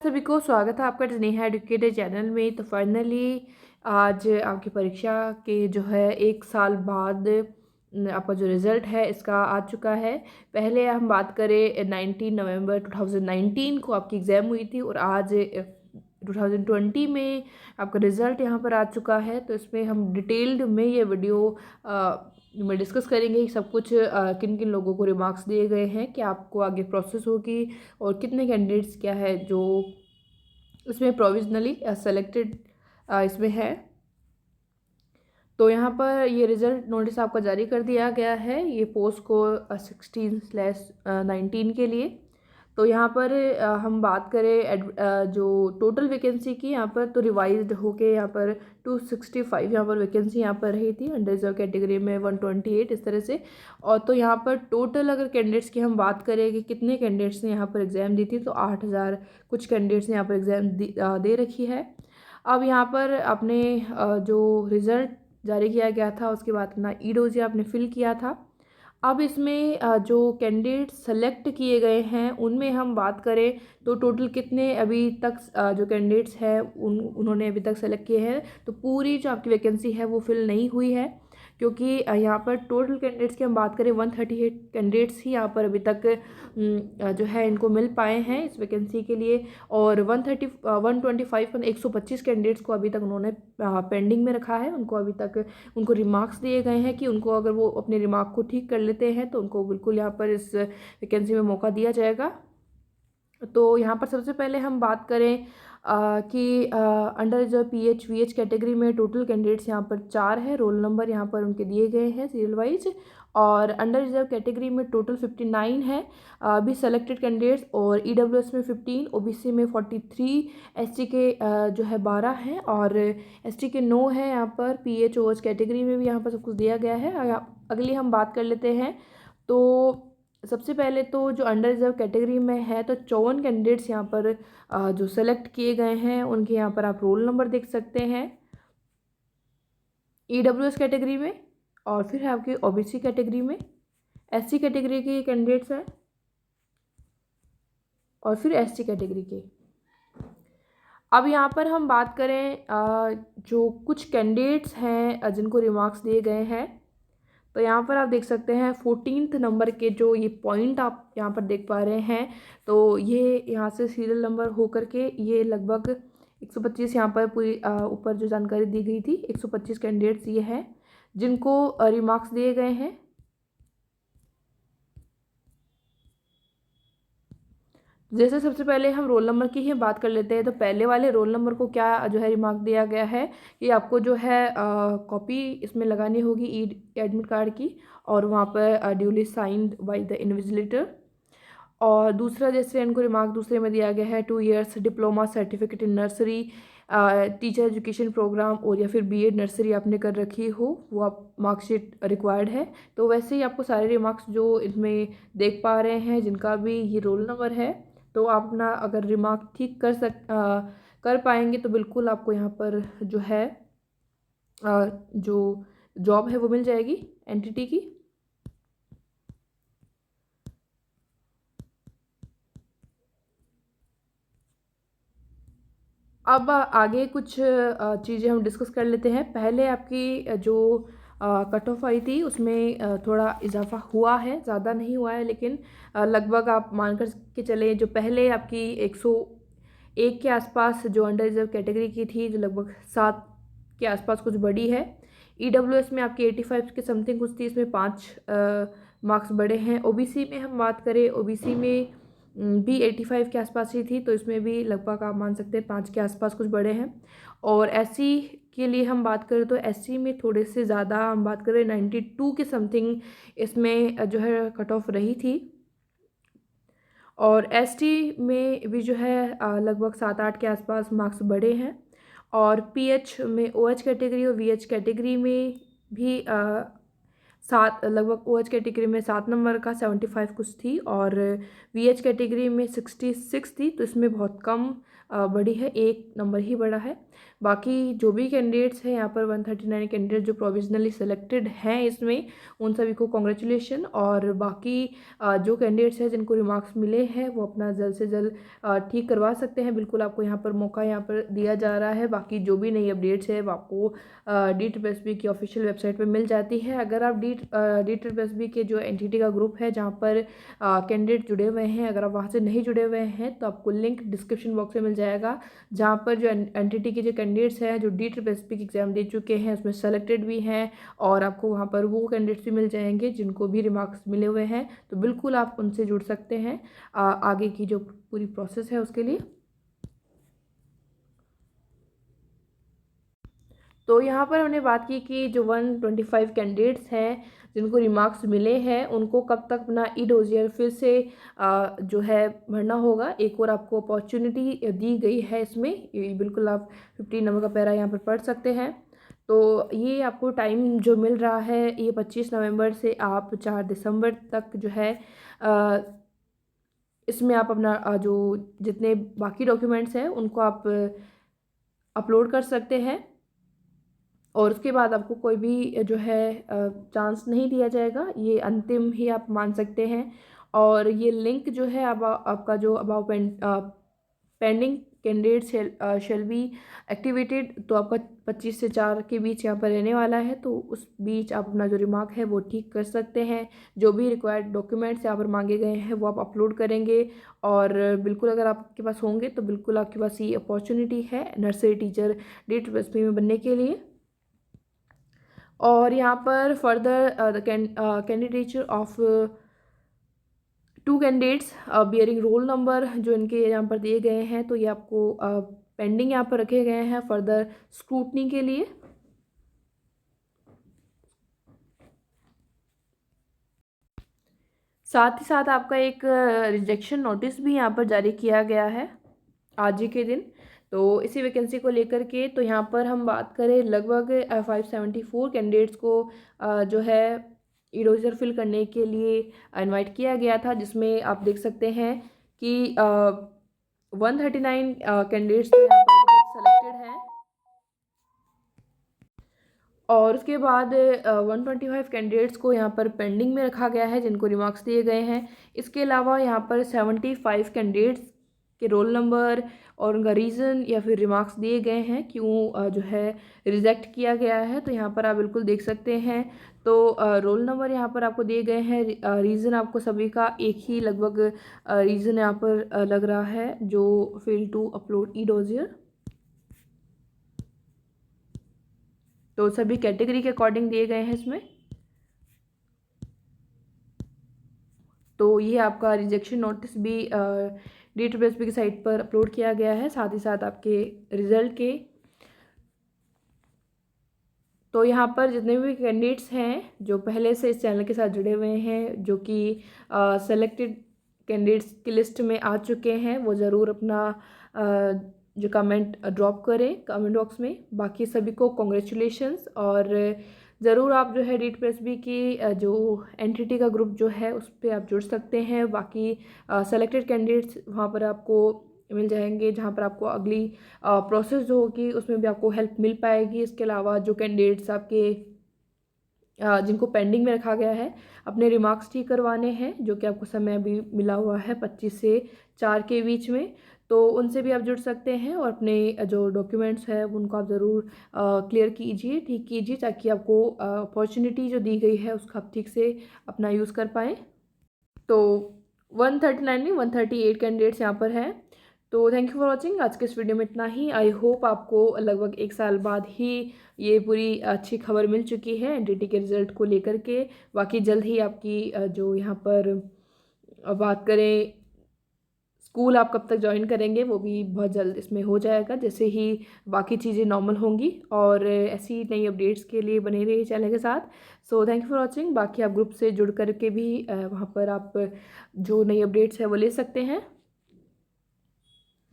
सभी को स्वागत है आपका स्नेहा एडुकेटर चैनल में। तो फाइनली आज आपकी परीक्षा के जो है 1 साल बाद आपका जो रिज़ल्ट है इसका आ चुका है। पहले हम बात करें 19 नवंबर 2019 को आपकी एग्ज़ाम हुई थी और आज 2020 में आपका रिज़ल्ट यहाँ पर आ चुका है। तो इसमें हम डिटेल्ड में ये वीडियो में डिस्कस करेंगे कि सब कुछ किन किन लोगों को रिमार्क्स दिए गए हैं, कि आपको आगे प्रोसेस होगी और कितने कैंडिडेट्स क्या है जो इसमें प्रोविजनली सेलेक्टेड इसमें है। तो यहाँ पर ये रिज़ल्ट नोटिस आपका जारी कर दिया गया है, ये पोस्ट को 16/19 के लिए। तो यहाँ पर हम बात करें जो टोटल वैकेंसी की, यहाँ पर तो रिवाइज्ड होके यहाँ पर 265 यहाँ पर वैकेंसी यहाँ पर रही थी। अंडर रिजर्व कैटेगरी में 128 इस तरह से। और तो यहाँ पर टोटल अगर कैंडिडेट्स की हम बात करें कि कितने कैंडिडेट्स ने यहाँ पर एग्ज़ाम दी थी, तो 8000 कुछ कैंडिडेट्स ने यहाँ पर एग्ज़ाम दे रखी है। अब यहाँ पर आपने जो रिज़ल्ट जारी किया गया था उसके बाद अपना ई-डोज़ी आपने फिल किया था। अब इसमें जो कैंडिडेट सेलेक्ट किए गए हैं उनमें हम बात करें तो टोटल कितने अभी तक जो कैंडिडेट्स हैं उन्होंने अभी तक सेलेक्ट किए हैं। तो पूरी जो आपकी वैकेंसी है वो फिल नहीं हुई है, क्योंकि यहाँ पर टोटल कैंडिडेट्स की हम बात करें 138 कैंडिडेट्स ही यहाँ पर अभी तक जो है इनको मिल पाए हैं इस वैकेंसी के लिए। और 125 कैंडिडेट्स को अभी तक उन्होंने पेंडिंग में रखा है। उनको अभी तक उनको रिमार्क्स दिए गए हैं कि उनको अगर वो अपने रिमार्क को ठीक कर लेते हैं तो उनको बिल्कुल यहाँ पर इस वैकेंसी में मौका दिया जाएगा। तो यहाँ पर सबसे पहले हम बात करें कि under reserve pH VH category में टोटल कैंडिडेट्स यहाँ पर 4 है। रोल नंबर यहाँ पर उनके दिए गए हैं सीरियल वाइज। और अंडर रिजर्व कैटेगरी में टोटल 59 है अभी सेलेक्टेड कैंडिडेट्स। और ईडब्ल्यूएस में 15, ओबीसी में 43, एसटी के जो है 12 हैं और एसटी के 9 है। यहाँ पर पीएच ओएच कैटेगरी में भी यहाँ पर सब कुछ दिया गया है। अगली हम बात कर लेते हैं। तो सबसे पहले तो जो अंडर रिजर्व कैटेगरी में है तो 54 कैंडिडेट्स यहाँ पर जो सेलेक्ट किए गए हैं उनके यहाँ पर आप रोल नंबर देख सकते हैं ईडब्ल्यूएस कैटेगरी में। और फिर है आपकी ओबीसी कैटेगरी में, एससी कैटेगरी के कैंडिडेट्स हैं और फिर एसटी कैटेगरी के। अब यहाँ पर हम बात करें जो कुछ कैंडिडेट्स हैं जिनको रिमार्क्स दिए गए हैं। तो यहाँ पर आप देख सकते हैं 14th नंबर के जो ये पॉइंट आप यहाँ पर देख पा रहे हैं। तो ये यहाँ से सीरियल नंबर होकर के ये लगभग 125 यहाँ पर पूरी ऊपर जो जानकारी दी गई थी 125 कैंडिडेट्स ये हैं जिनको रिमार्क्स दिए गए हैं। जैसे सबसे पहले हम रोल नंबर की ही बात कर लेते हैं। तो पहले वाले रोल नंबर को क्या जो है रिमार्क दिया गया है कि आपको जो है कॉपी इसमें लगानी होगी एडमिट कार्ड की और वहाँ पर duly signed by the invigilator. और दूसरा जैसे इनको रिमार्क दूसरे में दिया गया है 2 years diploma certificate in nursery teacher education program और या फिर बीएड नर्सरी आपने कर रखी हो वो आप मार्कशीट रिक्वायर्ड है। तो वैसे ही आपको सारे रिमार्क्स जो इसमें देख पा रहे हैं जिनका भी ये रोल नंबर है, तो आप अपना अगर रिमार्क ठीक कर पाएंगे तो बिल्कुल आपको यहाँ पर जो है जो जॉब है वो मिल जाएगी एनटीटी की। अब आगे कुछ चीज़ें हम डिस्कस कर लेते हैं। पहले आपकी जो कट ऑफ आई थी उसमें थोड़ा इजाफा हुआ है, ज़्यादा नहीं हुआ है, लेकिन लगभग आप मानकर के चले जो पहले आपकी 101 के आसपास जो अंडर रिजर्व कैटेगरी की थी जो लगभग 7 के आसपास कुछ बड़ी है। ईडब्ल्यूएस में आपकी 85 के समथिंग कुछ थी, इसमें 5 मार्क्स बड़े हैं। ओबीसी में हम बात करें, ओबीसी में भी 85 के आसपास ही थी, तो इसमें भी लगभग आप मान सकते हैं 5 के आसपास कुछ बड़े हैं। और एससी के लिए हम बात करें तो एससी में थोड़े से ज़्यादा हम बात करें 92 के समथिंग इसमें जो है कट ऑफ रही थी। और एसटी में भी जो है लगभग 7-8 के आसपास मार्क्स बड़े हैं। और पीएच में ओएच कैटेगरी और वीएच कैटेगरी में भी लगभग OH कैटेगरी में 7 नंबर का 75 कुछ थी, और VH कैटेगरी में 66 थी। तो इसमें बहुत कम बढ़ी है, 1 नंबर ही बढ़ा है। बाकी जो भी कैंडिडेट्स हैं यहाँ पर 139 कैंडिडेट जो प्रोविजनली सेलेक्टेड हैं इसमें, उन सभी को कॉन्ग्रेचुलेशन। और बाकी जो कैंडिडेट्स हैं जिनको रिमार्क्स मिले हैं वो अपना जल्द से जल्द ठीक करवा सकते हैं। बिल्कुल आपको यहाँ पर मौका यहाँ पर दिया जा रहा है। बाकी जो भी नई अपडेट्स है वो आपको DSSB की ऑफिशियल वेबसाइट पे मिल जाती है। अगर आप DSSB के जो एंटिटी का ग्रुप है जहाँ पर कैंडिडेट जुड़े हुए हैं, अगर आप वहाँ से नहीं जुड़े हुए हैं तो आपको लिंक डिस्क्रिप्शन बॉक्स में मिल जाएगा, जहाँ पर जो एंटिटी के जो कैंडिडेट्स हैं जो DSSB की एग्ज़ाम दे चुके हैं उसमें सेलेक्टेड भी हैं, और आपको वहाँ पर वो कैंडिडेट्स भी मिल जाएंगे जिनको भी रिमार्क्स मिले हुए हैं। तो बिल्कुल आप उनसे जुड़ सकते हैं आगे की जो पूरी प्रोसेस है उसके लिए। तो यहाँ पर हमने बात की कि जो 125 कैंडिडेट्स हैं जिनको रिमार्क्स मिले हैं उनको कब तक अपना ई-डोजियर फिर से जो है भरना होगा। एक और आपको अपॉर्चुनिटी दी गई है इसमें, ये बिल्कुल आप 15 नंबर का पैरा यहाँ पर पढ़ सकते हैं। तो ये आपको टाइम जो मिल रहा है ये 25 नवंबर से आप 4 दिसंबर तक जो है इसमें आप अपना जो जितने बाकी डॉक्यूमेंट्स हैं उनको आप अपलोड कर सकते हैं, और उसके बाद आपको कोई भी जो है चांस नहीं दिया जाएगा, ये अंतिम ही आप मान सकते हैं। और ये लिंक जो है अब आपका जो about pending candidate shall be activated, तो आपका 25 से 4 के बीच यहाँ पर रहने वाला है। तो उस बीच आप अपना जो रिमार्क है वो ठीक कर सकते हैं। जो भी रिक्वायर्ड डॉक्यूमेंट्स यहाँ पर मांगे गए हैं वो आप अपलोड करेंगे, और बिल्कुल अगर आपके पास होंगे तो बिल्कुल आपके पास ये अपॉर्चुनिटी है नर्सरी टीचर DSSB में बनने के लिए। और यहाँ पर further candidature of 2 candidates bearing roll number जो इनके यहाँ पर दिए गए हैं, तो ये आपको पेंडिंग यहाँ पर रखे गए हैं फर्दर स्क्रूटनी के लिए। साथ ही साथ आपका एक रिजेक्शन नोटिस भी यहाँ पर जारी किया गया है आज ही के दिन, तो इसी वैकेंसी को लेकर के। तो यहाँ पर हम बात करें लगभग 574 कैंडिडेट्स को जो है ई-डोजियर फिल करने के लिए इनवाइट किया गया था, जिसमें आप देख सकते हैं कि 139 कैंडिडेट्स तो यहाँ पर सेलेक्टेड हैं, और उसके बाद 125 कैंडिडेट्स को यहाँ पर पेंडिंग में रखा गया है जिनको रिमार्क्स दिए गए हैं। इसके अलावा यहाँ पर 75 कैंडिडेट्स के रोल नंबर और उनका रीज़न या फिर रिमार्क्स दिए गए हैं क्यों जो है रिजेक्ट किया गया है। तो यहाँ पर आप बिल्कुल देख सकते हैं। तो रोल नंबर यहाँ पर आपको दिए गए हैं, रीज़न आपको सभी का एक ही लगभग रीज़न यहाँ पर लग रहा है, जो फेल टू अपलोड ई-डोजियर। तो सभी कैटेगरी के अकॉर्डिंग दिए गए हैं इसमें। तो ये आपका रिजेक्शन नोटिस भी DSSB की साइट पर अपलोड किया गया है, साथ ही साथ आपके रिजल्ट के। तो यहाँ पर जितने भी कैंडिडेट्स हैं जो पहले से इस चैनल के साथ जुड़े हुए हैं, जो कि सेलेक्टेड कैंडिडेट्स की लिस्ट में आ चुके हैं, वो ज़रूर अपना जो कमेंट ड्रॉप करें कमेंट बॉक्स में। बाकी सभी को कॉन्ग्रेचुलेशंस, और ज़रूर आप जो है DSSB की जो एंटिटी का ग्रुप जो है उस पर आप जुड़ सकते हैं। बाकी सेलेक्टेड कैंडिडेट्स वहाँ पर आपको मिल जाएंगे, जहाँ पर आपको अगली प्रोसेस जो होगी उसमें भी आपको हेल्प मिल पाएगी। इसके अलावा जो कैंडिडेट्स आपके जिनको पेंडिंग में रखा गया है, अपने रिमार्क्स ठीक करवाने हैं, जो कि आपको समय भी मिला हुआ है 25 से 4 के बीच में, तो उनसे भी आप जुड़ सकते हैं। और अपने जो डॉक्यूमेंट्स हैं उनको आप ज़रूर क्लियर कीजिए, ठीक कीजिए, ताकि आपको अपॉर्चुनिटी जो दी गई है उसका आप ठीक से अपना यूज़ कर पाएँ। तो 139 नहीं 138 कैंडिडेट्स यहाँ पर हैं। तो थैंक यू फॉर वॉचिंग। आज के इस वीडियो में इतना ही। आई होप आपको लगभग 1 साल बाद ही ये पूरी अच्छी खबर मिल चुकी है एनटीटी के रिज़ल्ट को लेकर के। बाकी जल्द ही आपकी जो यहाँ पर बात करें स्कूल आप कब तक ज्वाइन करेंगे, वो भी बहुत जल्द इसमें हो जाएगा जैसे ही बाकी चीज़ें नॉर्मल होंगी। और ऐसी नई अपडेट्स के लिए बने रहिए चैनल के साथ। So thank you for watching. बाकी आप ग्रुप से जुड़ करके भी वहाँ पर आप जो नई अपडेट्स है वो ले सकते हैं।